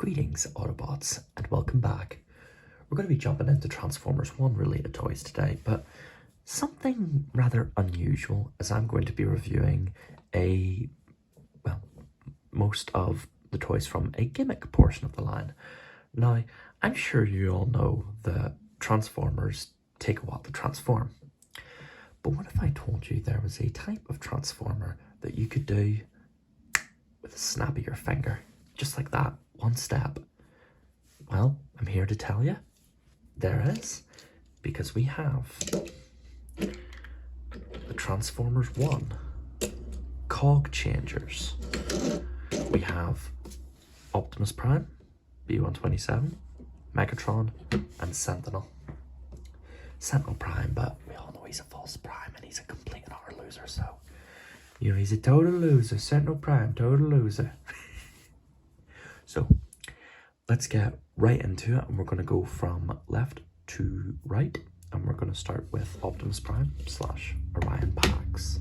Greetings Autobots and welcome back. We're going to be jumping into Transformers 1 related toys today, but something rather unusual as I'm going to be reviewing most of the toys from a gimmick portion of the line. Now, I'm sure you all know that Transformers take a while to transform, but what if I told you there was a type of Transformer that you could do with a snap of your finger, just like that, one step? Well, I'm here to tell you, there is, because we have the Transformers 1 Cog Changers. We have Optimus Prime, B127, Megatron, and Sentinel. Sentinel Prime, but we all know he's a false prime and he's a complete and utter loser, so he's a total loser. Sentinel Prime, total loser. So let's get right into it, and we're going to go from left to right, and we're going to start with Optimus Prime / Orion Pax.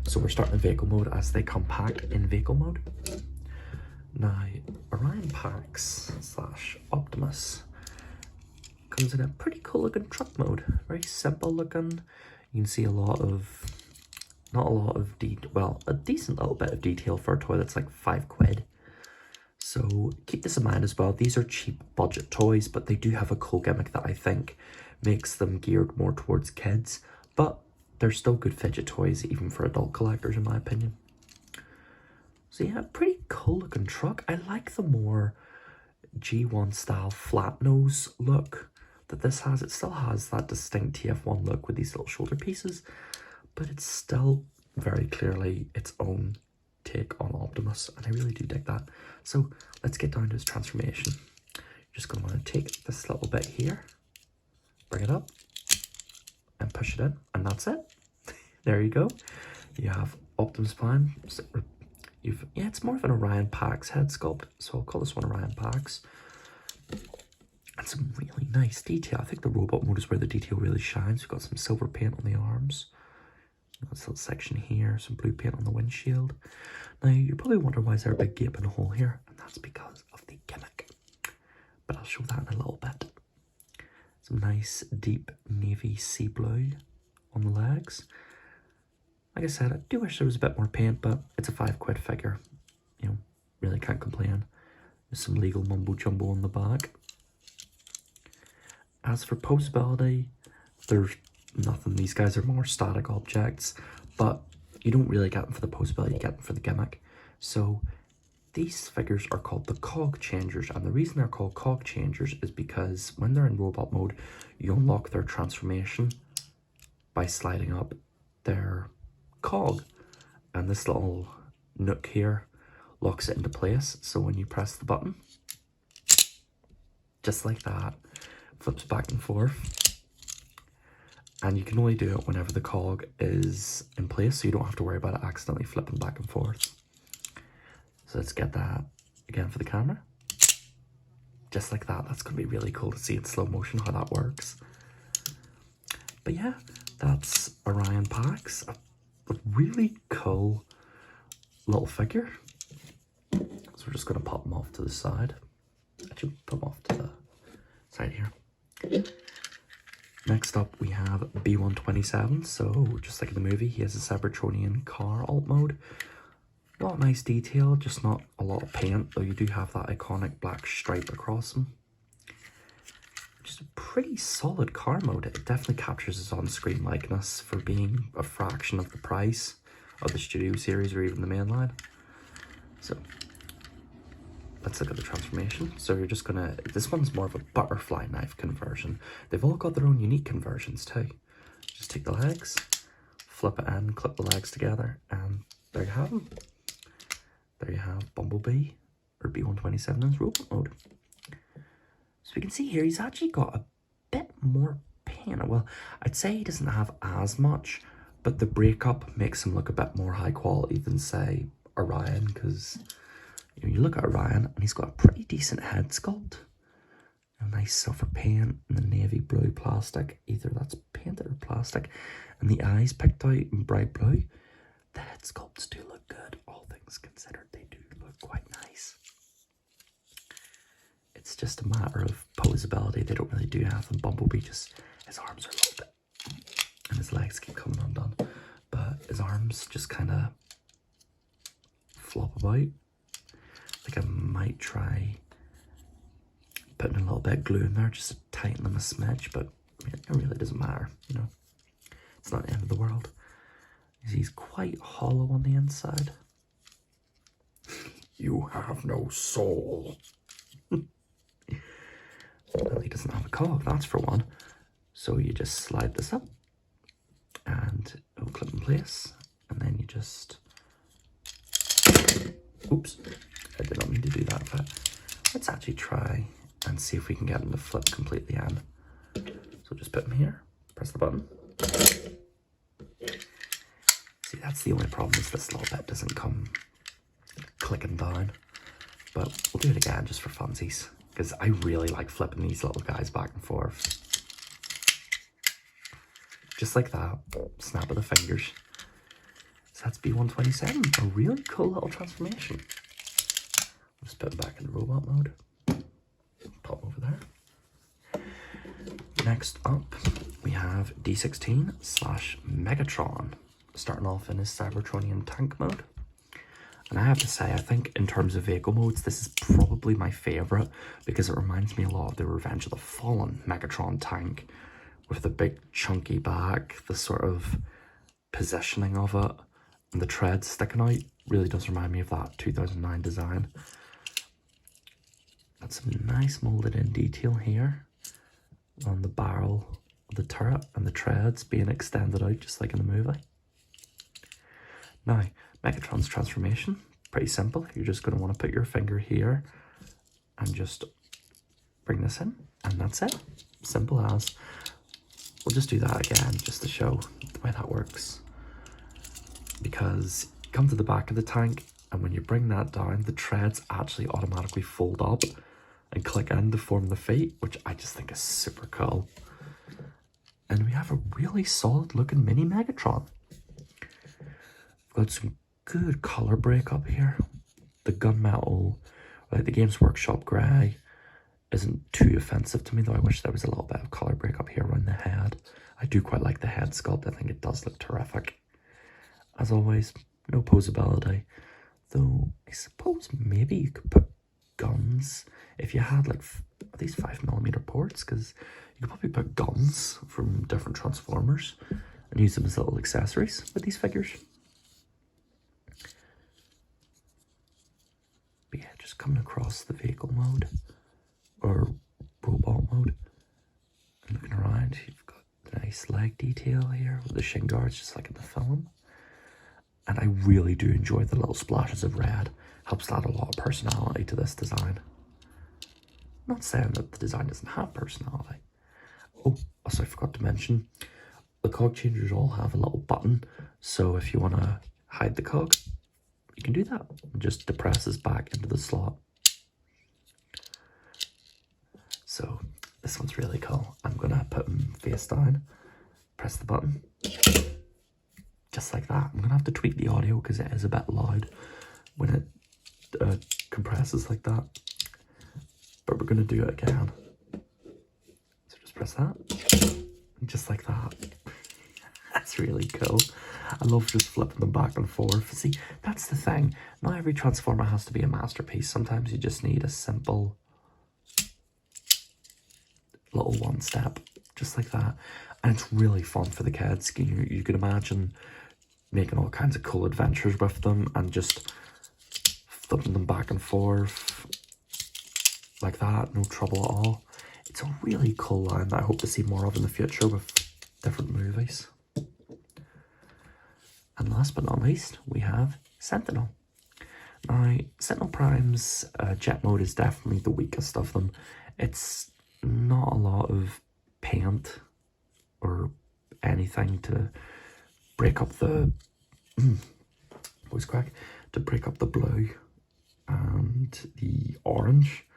So we're starting in vehicle mode as they come packed in vehicle mode. Now, Orion Pax / Optimus comes in a pretty cool looking truck mode. Very simple looking. You can see not a lot of detail, well, a decent little bit of detail for a toy that's like £5. So keep this in mind as well. These are cheap budget toys, but they do have a cool gimmick that I think makes them geared more towards kids, but they're still good fidget toys even for adult collectors in my opinion. So yeah, pretty cool looking truck. I like the more G1 style flat nose look that this has. It still has that distinct TF1 look with these little shoulder pieces, but it's still very clearly its own take on Optimus, and I really do dig that. So let's get down to his transformation. You're just going to want to take this little bit here, bring it up, and push it in, and that's it. There you go. You have Optimus Prime. It's more of an Orion Pax head sculpt, so I'll call this one Orion Pax. And some really nice detail. I think the robot mode is where the detail really shines. We've got some silver paint on the arms. This little section here, some blue paint on the windshield. Now, you're probably wondering why is there a big gaping hole here, and that's because of the gimmick. But I'll show that in a little bit. Some nice deep navy sea blue on the legs. Like I said, I do wish there was a bit more paint, but it's a £5 figure. You know, really can't complain. There's some legal mumbo jumbo on the back. As for posability, there's nothing. These guys are more static objects, but you don't really get them for the posability, you get them for the gimmick. So these figures are called the Cog Changers, and the reason they're called Cog Changers is because when they're in robot mode, you unlock their transformation by sliding up their cog, and this little nook here locks it into place. So when you press the button, just like that, flips back and forth. And you can only do it whenever the cog is in place, so you don't have to worry about it accidentally flipping back and forth. So let's get that again for the camera. Just like that. That's going to be really cool to see in slow motion how that works. But yeah, that's Orion Pax. A really cool little figure. So we're just going to pop them off to the side. Actually, put them off to the side here. Next up, we have B127. So, just like in the movie, he has a Cybertronian car alt mode. A lot of nice detail, just not a lot of paint, though you do have that iconic black stripe across him. Just a pretty solid car mode. It definitely captures his on-screen likeness for being a fraction of the price of the Studio Series or even the mainline. So, let's look at the transformation. So you're just gonna, this one's more of a butterfly knife conversion. They've all got their own unique conversions too. Just take the legs, flip it in, clip the legs together, and there you have them. There you have Bumblebee, or B127 in his robot mode. So we can see here, he's actually got a bit more paint. Well, I'd say he doesn't have as much, but the breakup makes him look a bit more high quality than, say, Orion, because you look at Orion and he's got a pretty decent head sculpt. A nice silver paint and the navy blue plastic. Either that's painted or plastic. And the eyes picked out in bright blue. The head sculpts do look good. All things considered, they do look quite nice. just a matter of posability. They don't really do anything. Bumblebee just, his arms are a little bit, and his legs keep coming undone. But his arms just kind of flop about. Like I might try putting a little bit of glue in there just to tighten them a smidge, but it really doesn't matter, you know. It's not the end of the world. He's quite hollow on the inside. You have no soul. Well, he doesn't have a cog, that's for one. So you just slide this up and it'll clip in place, and then you just, oops, I did not mean to do that, but let's actually try and see if we can get him to flip completely in. So just put him here, press the button. See, that's the only problem, is this little bit doesn't come clicking down. But we'll do it again just for funsies, because I really like flipping these little guys back and forth. Just like that, snap of the fingers. So that's B127, a really cool little transformation. I'll just put him back in the robot mode. Pop over there. Next up, we have D16/Megatron, starting off in his Cybertronian tank mode. And I have to say, I think in terms of vehicle modes, this is probably my favourite, because it reminds me a lot of the Revenge of the Fallen Megatron tank, with the big chunky back, the sort of positioning of it, and the treads sticking out. Really does remind me of that 2009 design. Got some nice moulded in detail here on the barrel of the turret, and the treads being extended out just like in the movie. Now, Megatron's transformation, pretty simple. You're just going to want to put your finger here and just bring this in, and that's it. Simple as. We'll just do that again just to show the way that works. Because you come to the back of the tank, and when you bring that down, the treads actually automatically fold up and click in to form the feet, which I just think is super cool. And we have a really solid looking mini Megatron. We've got some good colour breakup here. The gunmetal, like the Games Workshop grey, isn't too offensive to me, though I wish there was a little bit of colour breakup here around the head. I do quite like the head sculpt. I think it does look terrific. As always, no posability, though I suppose maybe you could put guns if you had like these 5mm ports, because you could probably put guns from different Transformers and use them as little accessories with these figures. But yeah, just coming across the vehicle mode or robot mode and looking around, you've got the nice leg detail here with the shin guards just like in the film. And I really do enjoy the little splashes of red. Helps add a lot of personality to this design. Not saying that the design doesn't have personality. Oh, also I forgot to mention, the Cog Changers all have a little button, so if you want to hide the cog, you can do that. It just depresses back into the slot. So this one's really cool. I'm going to put him face down, press the button, just like that. I'm going to have to tweak the audio because it is a bit loud when it compresses like that. But we're going to do it again. So just press that, just like that. That's really cool. I love just flipping them back and forth. See, that's the thing. Not every Transformer has to be a masterpiece. Sometimes you just need a simple little one step, just like that. And it's really fun for the kids. You can imagine making all kinds of cool adventures with them and just flipping them back and forth like that, no trouble at all. It's a really cool line that I hope to see more of in the future with different movies. And last but not least, we have Sentinel. Now, Sentinel Prime's jet mode is definitely the weakest of them. It's not a lot of paint or anything to break up the voice crack, to break up the blue and the orange.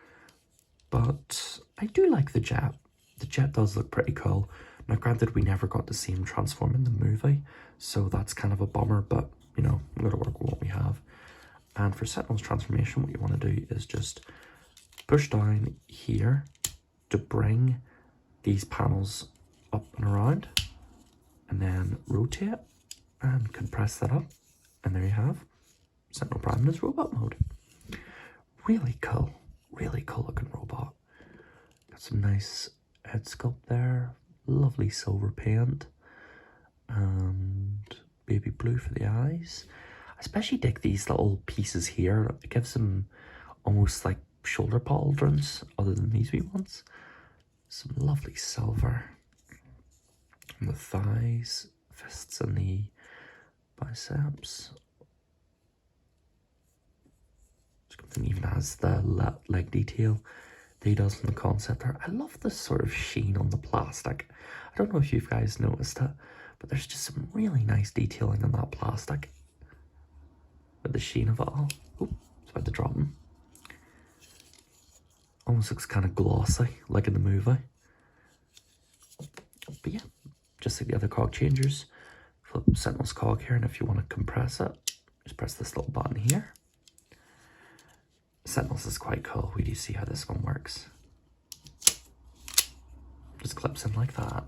But I do like the jet. The jet does look pretty cool. Now granted, we never got to see him transform in the movie, so that's kind of a bummer, but you know, we're going to work with what we have. And for Sentinel's transformation, what you want to do is just push down here to bring these panels up and around, and then rotate and compress that up, and there you have Sentinel Prime in his robot mode. Really cool looking robot. Got some nice head sculpt there, lovely silver paint, and baby blue for the eyes. I especially dig these little pieces here. It gives them almost like shoulder pauldrons other than these wee ones. Some lovely silver on the thighs, fists and the biceps. It even has the leg detail that he does in the concept art. I love the sort of sheen on the plastic. I don't know if you guys noticed it, but there's just some really nice detailing on that plastic with the sheen of it all. Oop, it's about to drop him. Almost looks kind of glossy, like in the movie. But yeah, just like the other Cog Changers, flip Sentinel's cog here, and if you want to compress it, just press this little button here. Sentinel's is quite cool. We do see how this one works. Just clips in like that.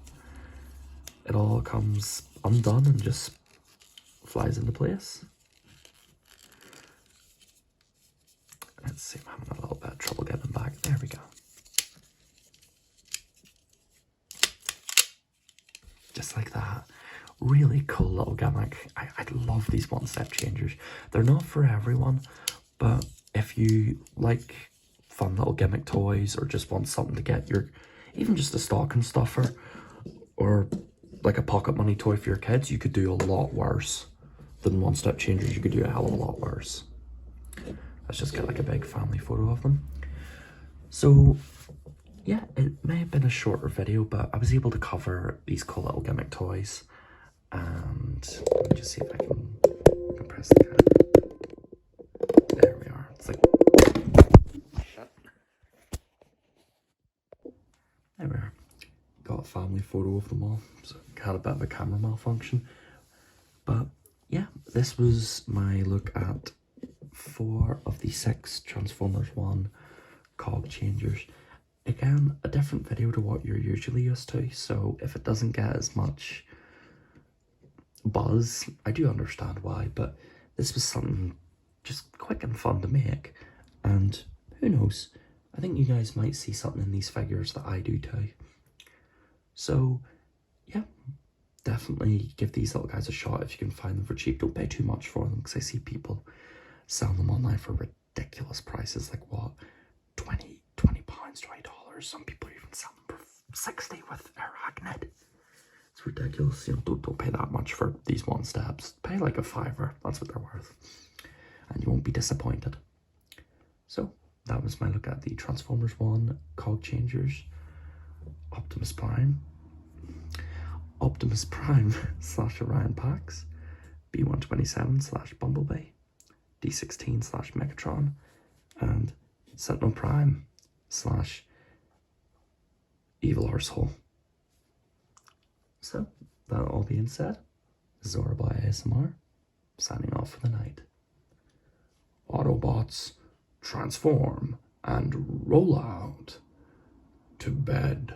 It all comes undone and just flies into place. Let's see, I'm having a little bit of trouble getting them back. There we go. Just like that. Really cool little gimmick. I love these one-step changers. They're not for everyone, but if you like fun little gimmick toys or just want something to get your, even just a stocking stuffer or like a pocket money toy for your kids, you could do a lot worse than one-step changers. You could do a hell of a lot worse. Let's just get like a big family photo of them. So yeah, it may have been a shorter video, but I was able to cover these cool little gimmick toys. And let me just see if I can compress the cat. There we are. It's like, shut. There we are. Got a family photo of them all. So had a bit of a camera malfunction. But yeah, this was my look at 4 of the 6 Transformers 1 Cog Changers. Again, a different video to what you're usually used to, so if it doesn't get as much buzz, I do understand why, but this was something just quick and fun to make, and who knows, I think you guys might see something in these figures that I do too. So yeah, definitely give these little guys a shot if you can find them for cheap. Don't pay too much for them, because I see people selling them online for ridiculous prices, like what, £20, $20. Some people are even selling them for 60 with Arachnid. It's ridiculous. You know, don't pay that much for these one-steps. Pay like a £5, that's what they're worth, and you won't be disappointed. So that was my look at the Transformers 1 Cog Changers Optimus Prime / Orion Pax, B127 / Bumblebee, D16 / Megatron, and Sentinel Prime / Evil Arsehole. So, that all being said, Zora by ASMR, signing off for the night. Autobots, transform and roll out to bed.